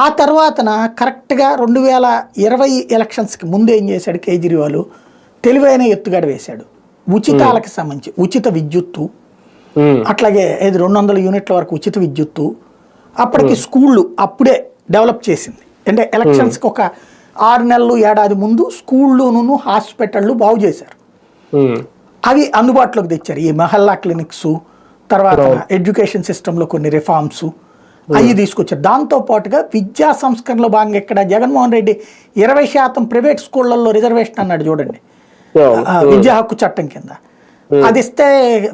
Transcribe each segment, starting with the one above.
ఆ తర్వాతన కరెక్ట్గా 2020 ఎలక్షన్స్కి ముందు ఏం చేశాడు కేజ్రీవాల్, తెలివైన ఎత్తుగడ వేశాడు. ఉచితాలకు సంబంధించి ఉచిత విద్యుత్తు, అట్లాగే 200 యూనిట్ల వరకు ఉచిత విద్యుత్తు, అప్పటికి స్కూళ్ళు అప్పుడే డెవలప్ చేసింది. అంటే ఎలక్షన్స్కి ఒక 6 నెలలు ఏడాది ముందు స్కూళ్ళును హాస్పిటళ్ళు బాగు చేశారు. అవి అందుబాటులోకి తెచ్చారు. ఈ మహల్లా క్లినిక్స్, తర్వాత ఎడ్యుకేషన్ సిస్టంలో కొన్ని రిఫార్మ్స్ అవి తీసుకొచ్చారు. దాంతోపాటుగా విద్యా సంస్కరణలో భాగంగా ఇక్కడ జగన్మోహన్ రెడ్డి 20% ప్రైవేట్ స్కూళ్ళల్లో రిజర్వేషన్ అన్నాడు చూడండి, విద్యా హక్కు చట్టం కింద. అది ఇస్తే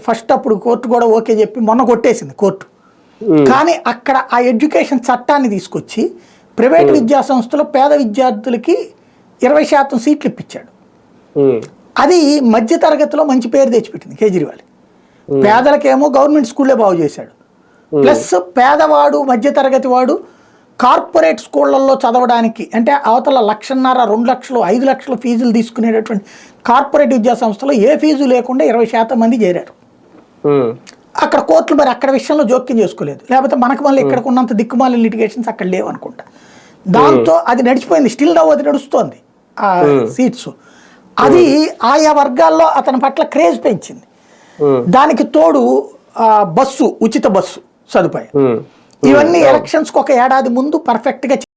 ఫస్ట్ అప్పుడు కోర్టు కూడా ఓకే చెప్పి మొన్న కొట్టేసింది కోర్టు. కానీ అక్కడ ఆ ఎడ్యుకేషన్ చట్టాన్ని తీసుకొచ్చి ప్రైవేట్ విద్యా సంస్థలో పేద విద్యార్థులకి 20% సీట్లు ఇప్పించాడు. అది మధ్య తరగతిలో మంచి పేరు తెచ్చిపెట్టింది కేజ్రీవాల్. పేదలకేమో గవర్నమెంట్ స్కూళ్ళే బాగు చేశాడు. ప్లస్ పేదవాడు మధ్యతరగతి వాడు కార్పొరేట్ స్కూళ్ళల్లో చదవడానికి, అంటే అవతల 1,50,000, 2 లక్షలు, 5 లక్షల ఫీజులు తీసుకునేటటువంటి కార్పొరేట్ విద్యా సంస్థలో ఏ ఫీజు లేకుండా 20% మంది చేరారు. అక్కడ కోర్టులు మరి అక్కడ విషయంలో జోక్యం చేసుకోలేదు. లేకపోతే మనకు మళ్ళీ ఇక్కడికి ఉన్నంత దిక్కుమాలిన లిటిగేషన్స్ అక్కడ లేవు అనుకుంటా. దాంతో అది నడిచిపోయింది. స్టిల్ నవ్వు అది నడుస్తోంది ఆ సీట్స్. అది ఆయా వర్గాల్లో అతని పట్ల క్రేజ్ పెంచింది. దానికి తోడు బస్సు, ఉచిత బస్సు సదుపాయం, ఇవన్నీ ఎలక్షన్స్కి ఒక ఏడాది ముందు పర్ఫెక్ట్గా